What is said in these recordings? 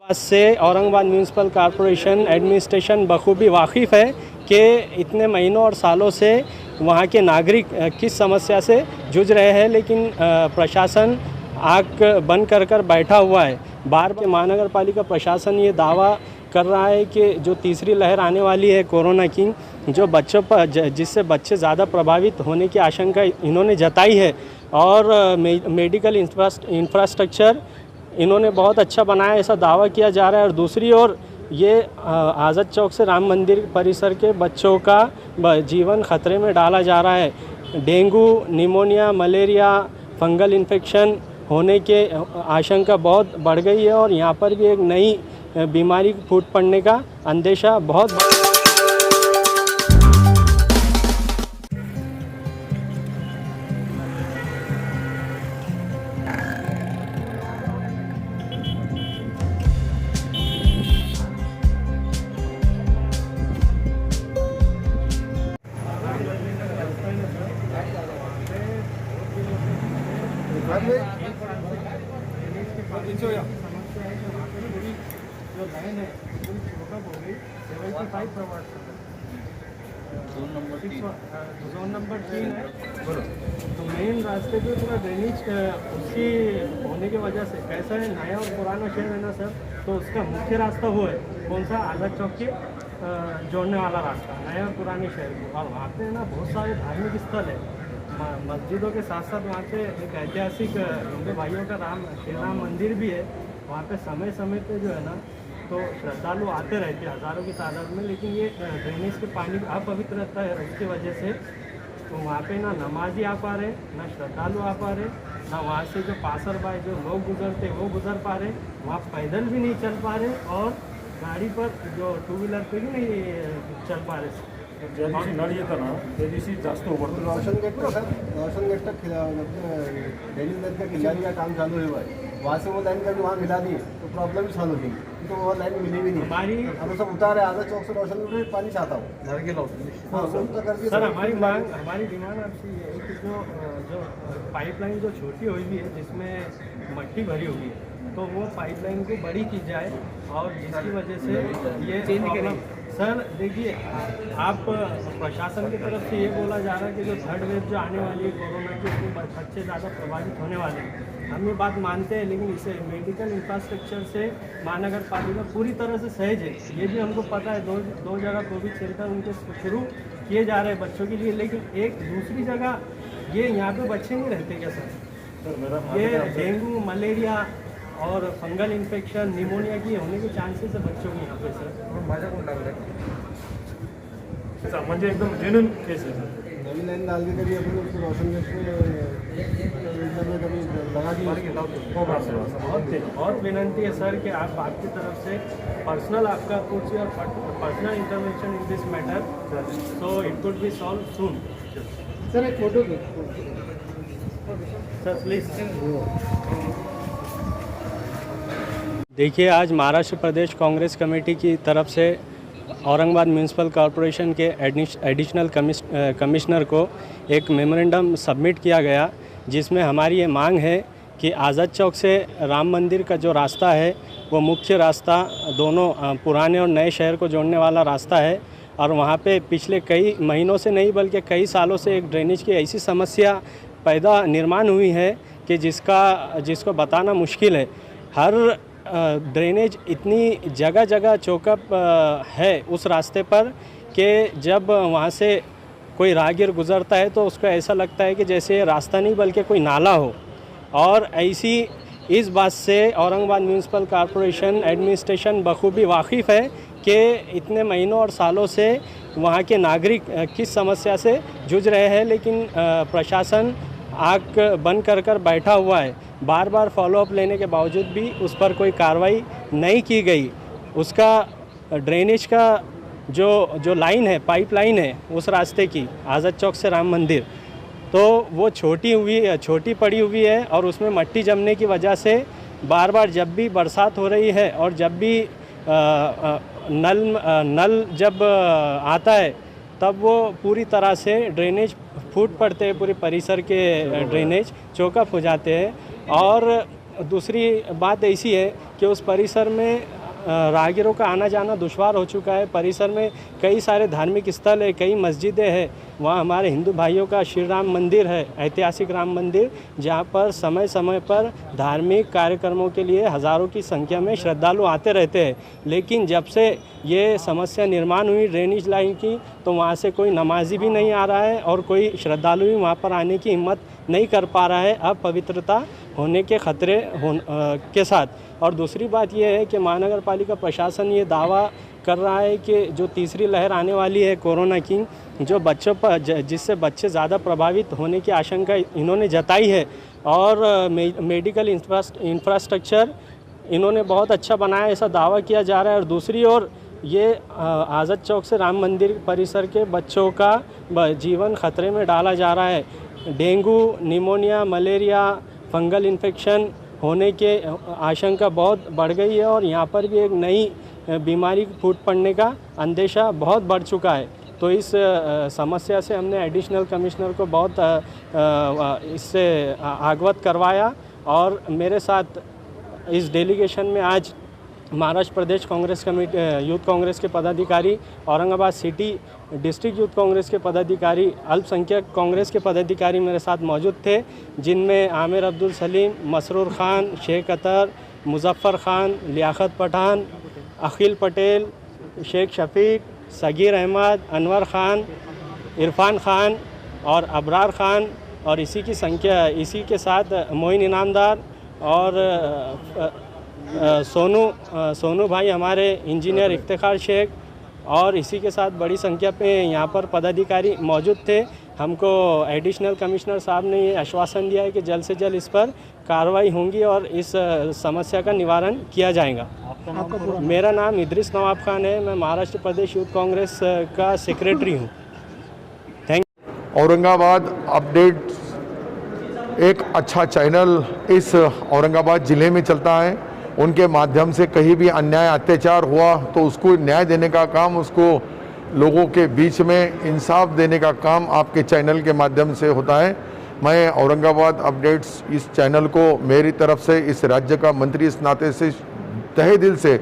बात से Aurangabad municipal corporation administration बखूबी वाकिफ़ है कि इतने महीनों और सालों से वहाँ के नागरिक किस समस्या से जूझ रहे हैं, लेकिन प्रशासन आँख बंद कर बैठा हुआ है। बार बार महानगर पालिका प्रशासन ये दावा कर रहा है कि जो तीसरी लहर आने वाली है कोरोना की, जो बच्चों पर जिससे बच्चे ज़्यादा प्रभावित होने की आशंका इन्होंने जताई है, और मेडिकल इंफ्रास्ट्रक्चर इन्होंने बहुत अच्छा बनाया, ऐसा दावा किया जा रहा है। और दूसरी ओर ये आज़ाद चौक से राम मंदिर परिसर के बच्चों का जीवन खतरे में डाला जा रहा है। Dengue, pneumonia, malaria, fungal infection होने के आशंका बहुत बढ़ गई है, और यहाँ पर भी एक नई बीमारी फूट पड़ने का अंदेशा बहुत जोन नंबर 3 है। तो मेन रास्ते पे पूरा ड्रेनेज उसकी होने की वजह से कैसा है, नया और पुराना शहर है ना सर, तो उसका मुख्य रास्ता वो है कौन सा, आज़ाद चौक के जोड़ने वाला रास्ता नया और पुराने शहर को। और वहाँ पे ना बहुत सारे धार्मिक स्थल है, मस्जिदों के साथ साथ वहाँ पे एक ऐतिहासिक हिंदू भाइयों का श्री राम मंदिर भी है। वहाँ पे समय समय पे जो है ना, तो श्रद्धालु आते रहते हैं हज़ारों की तादाद में, लेकिन ये ड्रेनेज के पानी अपवित्र रहता है, उसकी वजह से तो वहाँ पे ना नमाजी आ पा रहे, ना श्रद्धालु आ पा रहे, ना वहाँ से जो पासर बाय जो लोग गुजरते वो गुजर पा रहे, वहाँ पैदल भी नहीं चल पा रहे, और गाड़ी पर जो टू व्हीलर पे भी नहीं चल पा रहे। ज्या दिवशी नळ येतं ना त्या दिवशी जास्त उघडतं। रोशन गेट पर सर, रोशन गेट तक डेली लाइट का खिलाड़ी का काम चालू हुआ है। वहाँ से वो लाइन का भी वहाँ मिला दी तो प्रॉब्लम भी सॉल्व हो गई, तो वो लाइन मिली भी नहीं। हमारी अब सब उतार है, आज़ाद चौक से रोशन गेट में पानी चाहता हूँ सर, हमारी डिमांड आपसे ये है कि जो पाइपलाइन जो छोटी हुई भी है जिसमें मट्टी भरी हुई है, तो वो पाइपलाइन को बड़ी की जाए, और जिसकी वजह से ये चेंज करें। सर देखिए, आप प्रशासन की तरफ से ये बोला जा रहा है कि जो थर्ड वेव जो आने वाली है कोरोना की, उसमें बच्चे ज़्यादा प्रभावित होने वाले हैं। हम ये बात मानते हैं, लेकिन इसे मेडिकल इंफ्रास्ट्रक्चर से महानगर पालिका पूरी तरह से सहज है। ये भी हमको पता है, दो जगह कोविड सेंटर उनके शुरू किए जा रहे हैं बच्चों के लिए, लेकिन एक दूसरी जगह ये यहाँ पे बच्चे नहीं रहते क्या सर? ये डेंगू, मलेरिया और फंगल इन्फेक्शन, निमोनिया की होने के चांसेस है बच्चों के यहाँ पे सर। माझ्या कोण लागलं म्हणजे एकदम जेन्युइन केस है सर। नई लाइन डाल के कभी अपने उसको रोशन गेट में कभी लगा दी। बहुत विनंती है सर कि आप आपकी तरफ से पर्सनल आपका कुछ और personal intervention in this matter, so it could be solve soon. Sir एक फोटो सर प्लीज। देखिए, आज महाराष्ट्र प्रदेश कांग्रेस कमेटी की तरफ से औरंगाबाद म्यूनिसिपल कॉरपोरेशन के एडिशनल कमिश्नर को एक मेमोरेंडम सबमिट किया गया, जिसमें हमारी ये मांग है कि आज़ाद चौक से राम मंदिर का जो रास्ता है वो मुख्य रास्ता दोनों पुराने और नए शहर को जोड़ने वाला रास्ता है, और वहाँ पे पिछले कई महीनों से नहीं बल्कि कई सालों से एक ड्रेनेज की ऐसी समस्या निर्माण हुई है कि जिसको बताना मुश्किल है। हर ड्रेनेज इतनी जगह जगह चौकअप है उस रास्ते पर कि जब वहाँ से कोई राहगीर गुज़रता है तो उसको ऐसा लगता है कि जैसे रास्ता नहीं बल्कि कोई नाला हो। और ऐसी इस बात से औरंगाबाद म्यूनिसिपल कॉरपोरेशन एडमिनिस्ट्रेशन बखूबी वाकिफ़ है कि इतने महीनों और सालों से वहाँ के नागरिक किस समस्या से जूझ रहे हैं, लेकिन प्रशासन आँख बंद कर बैठा हुआ है। बार बार फॉलोअप लेने के बावजूद भी उस पर कोई कार्रवाई नहीं की गई। उसका ड्रेनेज का जो लाइन है, पाइप लाइन है उस रास्ते की आज़ाद चौक से राम मंदिर, तो वो छोटी पड़ी हुई है, और उसमें मट्टी जमने की वजह से बार बार जब भी बरसात हो रही है और जब भी नल जब आता है तब वो पूरी तरह से ड्रेनेज फूट पड़ते हैं, पूरे परिसर के ड्रेनेज चौकअप हो जाते हैं। और दूसरी बात ऐसी है कि उस परिसर में राहगीरों का आना जाना दुश्वार हो चुका है। परिसर में कई सारे धार्मिक स्थल है, कई मस्जिदें हैं। वहाँ हमारे हिंदू भाइयों का श्री राम मंदिर है, ऐतिहासिक राम मंदिर, जहाँ पर समय समय पर धार्मिक कार्यक्रमों के लिए हज़ारों की संख्या में श्रद्धालु आते रहते हैं। लेकिन जब से ये समस्या निर्माण हुई ड्रेनेज लाइन की, तो वहाँ से कोई नमाजी भी नहीं आ रहा है और कोई श्रद्धालु भी वहाँ पर आने की हिम्मत नहीं कर पा रहा है, अपवित्रता होने के खतरे के साथ। और दूसरी बात यह है कि महानगर पालिका प्रशासन ये दावा कर रहा है कि जो तीसरी लहर आने वाली है कोरोना की, जो बच्चों पर जिससे बच्चे ज़्यादा प्रभावित होने की आशंका इन्होंने जताई है। और मेडिकल इंफ्रास्ट्रक्चर इन्होंने बहुत अच्छा बनाया, ऐसा दावा किया जा रहा है। और दूसरी ओर ये आज़ाद चौक से राम मंदिर परिसर के बच्चों का जीवन खतरे में डाला जा रहा है। Dengue, pneumonia, malaria, fungal infection होने के आशंका बहुत बढ़ गई है और यहाँ पर भी एक नई बीमारी फूट पड़ने का अंदेशा बहुत बढ़ चुका है। तो इस समस्या से हमने एडिशनल कमिश्नर को बहुत इससे अवगत करवाया। और मेरे साथ इस डेलीगेशन में आज महाराष्ट्र प्रदेश कांग्रेस कमेटी यूथ कांग्रेस के पदाधिकारी, Aurangabad city district youth Congress के पदाधिकारी, अल्पसंख्यक कांग्रेस के पदाधिकारी मेरे साथ मौजूद थे, जिनमें आमिर अब्दुल सलीम, मसरूर खान, शेख अतर, मुजफ्फर खान, लियाकत पठान, अखिल पटेल, शेख शफीक, सगीर अहमद, अनवर खान, इरफान खान और अबरार खान, और इसी के साथ मोइन इनामदार और सोनू भाई हमारे इंजीनियर इफ्तिखार शेख, और इसी के साथ बड़ी संख्या पे यहाँ पर पदाधिकारी मौजूद थे। हमको एडिशनल कमिश्नर साहब ने ये आश्वासन दिया है कि जल्द से जल्द इस पर कार्रवाई होंगी और इस समस्या का निवारण किया जाएगा। मेरा नाम इद्रिस नवाब खान है, मैं महाराष्ट्र प्रदेश यूथ कांग्रेस का सेक्रेटरी हूँ। औरंगाबाद अपडेट एक अच्छा चैनल इस औरंगाबाद ज़िले में चलता है। उनके माध्यम से कहीं भी अन्याय अत्याचार हुआ तो उसको न्याय देने का काम, उसको लोगों के बीच में इंसाफ देने का काम आपके चैनल के माध्यम से होता है। मैं औरंगाबाद अपडेट्स इस चैनल को मेरी तरफ से इस राज्य का मंत्री इस नाते से तहे दिल से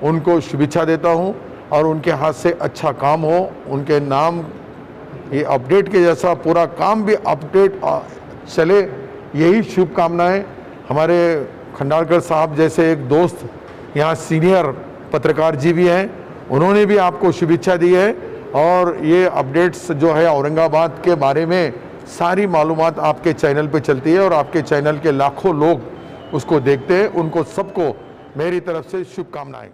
उनको शुभेच्छा देता हूं और उनके हाथ से अच्छा काम हो, उनके नाम ये अपडेट के जैसा पूरा काम भी अपडेट चले, यही शुभकामनाएं। हमारे खंडालकर साहब जैसे एक दोस्त यहाँ सीनियर पत्रकार जी भी हैं, उन्होंने भी आपको शुभेच्छा दी है। और ये अपडेट्स जो है औरंगाबाद के बारे में सारी मालूमात आपके चैनल पे चलती है और आपके चैनल के लाखों लोग उसको देखते हैं। उनको सबको मेरी तरफ से शुभकामनाएं।